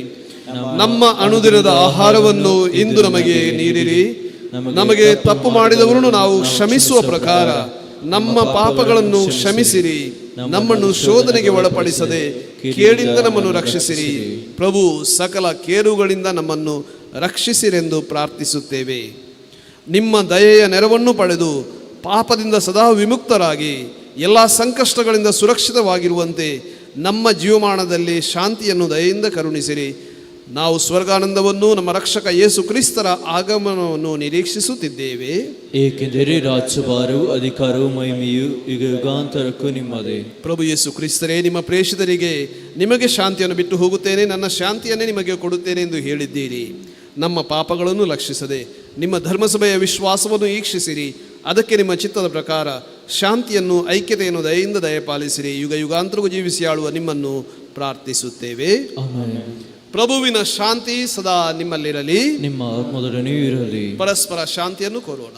ನಮ್ಮ ಅನುದಿನದ ಆಹಾರವನ್ನು ಇಂದು ನಮಗೆ ನೀಡಿರಿ. ನಮಗೆ ತಪ್ಪು ಮಾಡಿದವರನ್ನು ನಾವು ಕ್ಷಮಿಸುವ ಪ್ರಕಾರ ನಮ್ಮ ಪಾಪಗಳನ್ನು ಕ್ಷಮಿಸಿರಿ. ನಮ್ಮನ್ನು ಶೋಧನೆಗೆ ಒಳಪಡಿಸದೆ ಕೇಡಿಂದ ನಮ್ಮನ್ನು ರಕ್ಷಿಸಿರಿ. ಪ್ರಭು, ಸಕಲ ಕೇಡುಗಳಿಂದ ನಮ್ಮನ್ನು ರಕ್ಷಿಸಿರೆಂದು ಪ್ರಾರ್ಥಿಸುತ್ತೇವೆ. ನಿಮ್ಮ ದಯೆಯ ನೆರವನ್ನು ಪಡೆದು ಪಾಪದಿಂದ ಸದಾ ವಿಮುಕ್ತರಾಗಿ ಎಲ್ಲ ಸಂಕಷ್ಟಗಳಿಂದ ಸುರಕ್ಷಿತವಾಗಿರುವಂತೆ ನಮ್ಮ ಜೀವಮಾನದಲ್ಲಿ ಶಾಂತಿಯನ್ನು ದಯೆಯಿಂದ ಕರುಣಿಸಿರಿ. ನಾವು ಸ್ವರ್ಗಾನಂದವನ್ನು ನಮ್ಮ ರಕ್ಷಕ ಯೇಸು ಕ್ರಿಸ್ತರ ಆಗಮನವನ್ನು ನಿರೀಕ್ಷಿಸುತ್ತಿದ್ದೇವೆ. ಏಕೆಂದರೆ ರಾಜ್ಯಭಾರವು ಅಧಿಕಾರವು ಮಹಿಮೆಯು ಯುಗ ಯುಗಾಂತರಕ್ಕೂ ನಿಮ್ಮದೇ. ಪ್ರಭು ಯೇಸು ಕ್ರಿಸ್ತರೇ, ನಿಮ್ಮ ಪ್ರೇಷಿತರಿಗೆ ನಿಮಗೆ ಶಾಂತಿಯನ್ನು ಬಿಟ್ಟು ಹೋಗುತ್ತೇನೆ, ನನ್ನ ಶಾಂತಿಯನ್ನೇ ನಿಮಗೆ ಕೊಡುತ್ತೇನೆ ಎಂದು ಹೇಳಿದ್ದೀರಿ. ನಮ್ಮ ಪಾಪಗಳನ್ನು ಲಕ್ಷಿಸದೆ ನಿಮ್ಮ ಧರ್ಮಸಭೆಯ ವಿಶ್ವಾಸವನ್ನು ಈಕ್ಷಿಸಿರಿ. ಅದಕ್ಕೆ ನಿಮ್ಮ ಚಿತ್ತದ ಪ್ರಕಾರ ಶಾಂತಿಯನ್ನು ಐಕ್ಯತೆಯನ್ನು ದಯೆಯಿಂದ ದಯಪಾಲಿಸಿರಿ. ಯುಗ ಯುಗಾಂತರಕ್ಕೂ ಜೀವಿಸಿ ಆಳುವ ನಿಮ್ಮನ್ನು ಪ್ರಾರ್ಥಿಸುತ್ತೇವೆ. ಪ್ರಭುವಿನ ಶಾಂತಿ ಸದಾ ನಿಮ್ಮಲ್ಲಿರಲಿ, ನಿಮ್ಮ ಆತ್ಮದೊಡನೆಯೂ ಇರಲಿ. ಪರಸ್ಪರ ಶಾಂತಿಯನ್ನು ಕೋರೋಣ.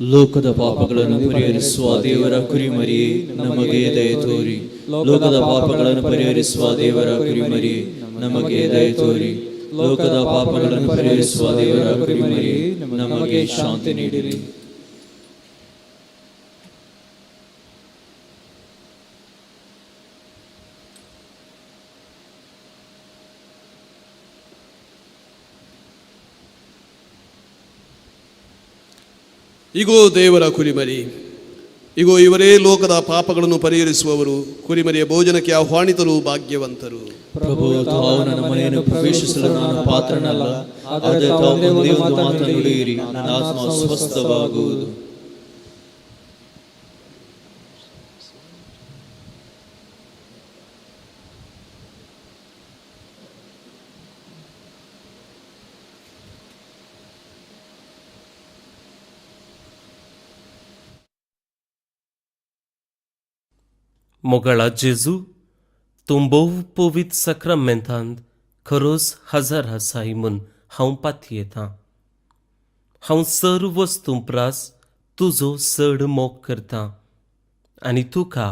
ಲೋಕದ ಪಾಪಗಳನ್ನು ಪರಿಹರಿಸುವ ದೇವರ ಕುರಿಮರಿಯೇ, ನಮಗೆ ದಯೆ ತೋರಿ. ಲೋಕದ ಪಾಪಗಳನ್ನು ಪರಿಹರಿಸುವ ದೇವರ ಕುರಿಮರಿಯೇ, ನಮಗೆ ದಯೆ ತೋರಿ. ಲೋಕದ ಪಾಪಗಳನ್ನು ಪರಿಹರಿಸುವ ದೇವರ ಕುರಿಮರಿಯೇ, ನಮಗೆ ಶಾಂತಿ ನೀಡಿರಿ. ಇಗೋ ದೇವರ ಕುರಿಮರಿ, ಇಗೋ ಇವರೇ ಲೋಕದ ಪಾಪಗಳನ್ನು ಪರಿಹರಿಸುವವರು. ಕುರಿಮರಿಯ ಭೋಜನಕ್ಕೆ ಆಹ್ವಾನಿತರು ಭಾಗ್ಯವಂತರು. ಪ್ರಭು, ತಾವು ನನ್ನ ಮನೆಯನ್ನು ಪ್ರವೇಶಿಸಲು ನಾನು ಪಾತ್ರನಲ್ಲ, ಆದರೆ ತಾವು ಒಂದೇ ಒಂದು ಮಾತನ್ನು ನುಡಿಯಿರಿ, ನನ್ನ ಆತ್ಮ ಸ್ವಸ್ಥವಾಗುವುದು. Mogala Jezu, tumbou povit sacramentand, खरोच हजार हसाई म्हूण हांव पाती येतां. हांव सर्व वस्तू प्रास तुजो चड मोग करतां आनी तुका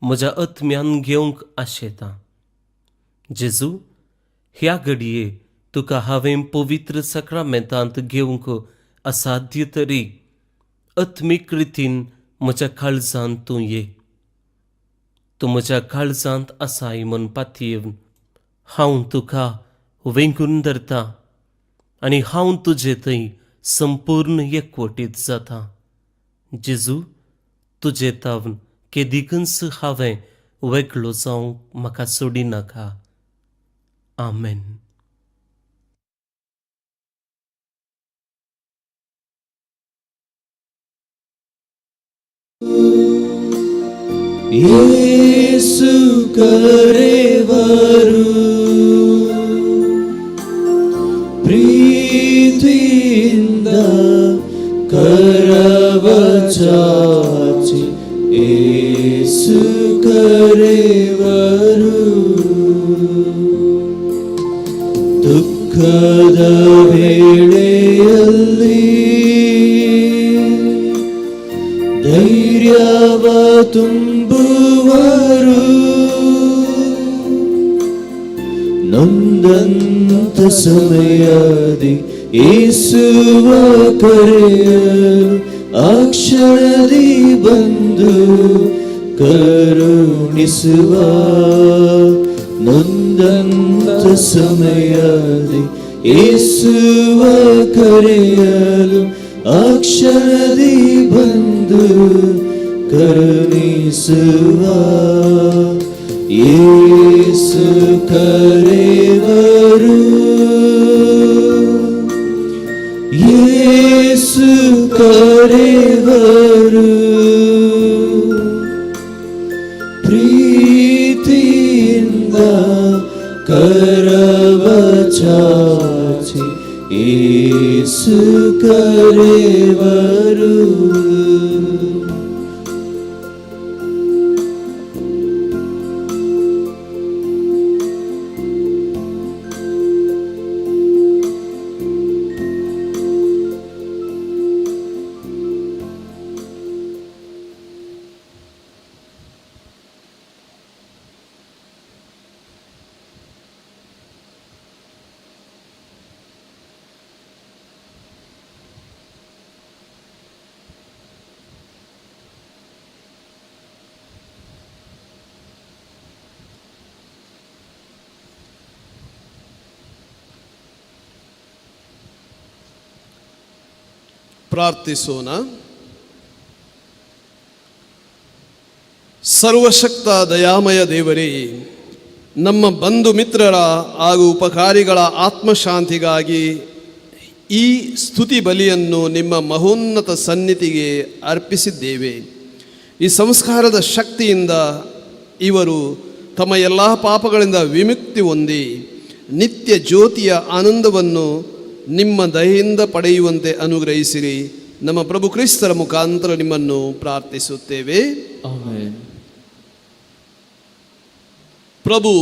म्हज्या आत्म्यान घेवंक आशेतां. जेजू, ह्या घडये तुका हांवें पवित्र सक्रमेंतांत घेवंक असाध्य तरी आत्मीक रितीन म्हज्या काळजांत तूं ये. तूं म्हज्या काळजांत आसाय म्हूण पातयेवन हांव तुका वेंगून धरतां आनी हांव तुजे थंय संपूर्ण एकवटीत जातां. जेजू, तुजे तावन केदिकच हांवें वेगळो जावंक म्हाका सोडिनाका. आमेन. ಯೇಸು ಕರೆವರು ಪ್ರೀತಿಯಿಂದ ಕರವ ಚಾಚಿ, ಯೇಸು ಕರೆವರು ದುಃಖದ ವೇಳೆಯಲ್ಲಿ ಧೈರ್ಯವ ತುಂಬುವರು, ನೊಂದಂತ ಸಮಯದಿ ಯೇಸುವ ಕರೆಯಲು ಆ ಕ್ಷಣದಿ ಬಂದು ಕರುಣಿಸುವ. ನೊಂದಂತ ಸಮಯದಿ ಯೇಸುವ ಕರೆಯಲು ಆ ಕ್ಷಣದಿ ಬಂದು ಕರುಣಿಸುವ. ಯೇಸು ಕರೆವರು, ಯೇಸು ಕರೆವರು, ಪ್ರೀತಿಯಿಂದ ಕರವ ಚಾಚಿ ಯೇಸು ಕರೆವರು. ಪ್ರಾರ್ಥಿಸೋಣ. ಸರ್ವಶಕ್ತ ದಯಾಮಯ ದೇವರೇ, ನಮ್ಮ ಬಂಧು ಮಿತ್ರರ ಹಾಗೂ ಉಪಕಾರಿಗಳ ಆತ್ಮಶಾಂತಿಗಾಗಿ ಈ ಸ್ತುತಿ ಬಲಿಯನ್ನು ನಿಮ್ಮ ಮಹೋನ್ನತ ಸನ್ನಿಧಿಗೆ ಅರ್ಪಿಸಿದ್ದೇವೆ. ಈ ಸಂಸ್ಕಾರದ ಶಕ್ತಿಯಿಂದ ಇವರು ತಮ್ಮ ಎಲ್ಲ ಪಾಪಗಳಿಂದ ವಿಮುಕ್ತಿ ಹೊಂದಿ ನಿತ್ಯ ಜ್ಯೋತಿಯ ಆನಂದವನ್ನು ನಿಮ್ಮ ದಯೆಯಿಂದ ಪಡೆಯುವಂತೆ ಅನುಗ್ರಹಿಸಿರಿ. ನಮ್ಮ ಪ್ರಭು ಕ್ರಿಸ್ತರ ಮುಖಾಂತರ ನಿಮ್ಮನ್ನು ಪ್ರಾರ್ಥಿಸುತ್ತೇವೆ. ಆಮೆನ್. ಪ್ರಭು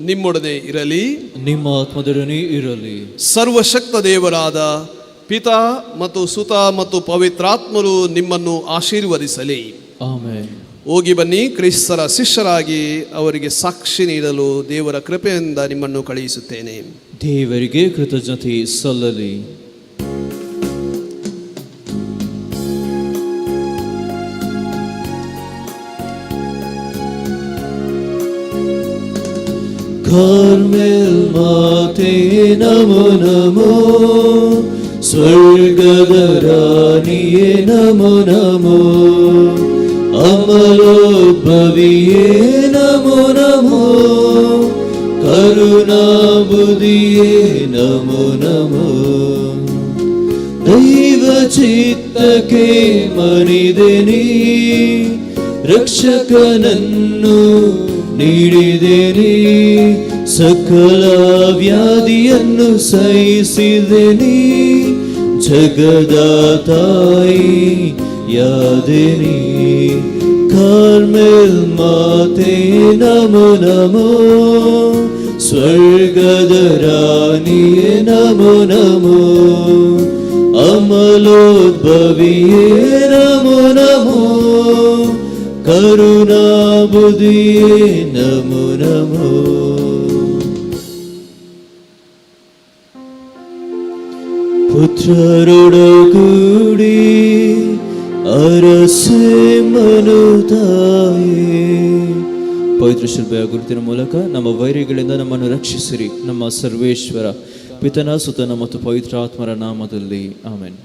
ನಿಮ್ಮೊಡನೆ ಇರಲಿ, ನಿಮ್ಮ ಆತ್ಮದೊಡನೆ ಇರಲಿ. ಸರ್ವಶಕ್ತ ದೇವರಾದ ಪಿತಾ ಮತ್ತು ಸುತ ಮತ್ತು ಪವಿತ್ರಾತ್ಮರು ನಿಮ್ಮನ್ನು ಆಶೀರ್ವದಿಸಲಿ. ಆಮೆನ್. ಹೋಗಿ ಬನ್ನಿ, ಕ್ರಿಸ್ತರ ಶಿಷ್ಯರಾಗಿ ಅವರಿಗೆ ಸಾಕ್ಷಿ ನೀಡಲು ದೇವರ ಕೃಪೆಯಿಂದ ನಿಮ್ಮನ್ನು ಕಳುಹಿಸುತ್ತೇನೆ. ದೇವರಿಗೆ ಕೃತಜ್ಞತೆ ಸಲ್ಲಲಿ. ಕಾರ್ಮೆಲ್ ಮಾತೆ ನಮೋ ನಮೋ, ಸ್ವರ್ಗದ ರಾಣಿಯೇ ನಮೋ ನಮೋ, ಅಮಲೋದ್ಭವಿಯೇ ನಮೋ ನಮೋ, ಕರುಣಾಬುದಿಯೇ ನಮೋ ನಮೋ. ದೈವ ಚಿತ್ತಕ್ಕೆ ಮಣಿದೆನಿ, ರಕ್ಷಕನನ್ನು ನೀಡಿದೆನಿ, ಸಕಲ ವ್ಯಾಧಿಯನ್ನು ಸಹಿಸಿದೆನಿ, ಜಗದ ತಾಯಿ ಯಾದೆನಿ. ಕಾರ್ಮೆಲ್ ಮಾತೆ ನಮೋ ನಮೋ, ಸ್ವರ್ಗದ ರಾಣಿಯೇ ನಮೋ ನಮೋ, ಅಮಲೋದ್ಭವಿಯೇ ನಮೋ ನಮೋ, ಕರುಣಾಬುದಿಯೇ ನಮೋ ನಮೋ. ಪುತ್ರರೊಡಗೂಡಿ ಅರಸೆ ಮನುತಾಯೇ, ಪವಿತ್ರ ಶಿಲ್ಪೆಯ ಗುರುತಿನ ಮೂಲಕ ನಮ್ಮ ವೈರಿಗಳಿಂದ ನಮ್ಮನ್ನು ರಕ್ಷಿಸಿರಿ. ನಮ್ಮ ಸರ್ವೇಶ್ವರ ಪಿತನ ಸುತನ ಮತ್ತು ಪವಿತ್ರಾತ್ಮರ ನಾಮದಲ್ಲಿ ಆಮೆನ್.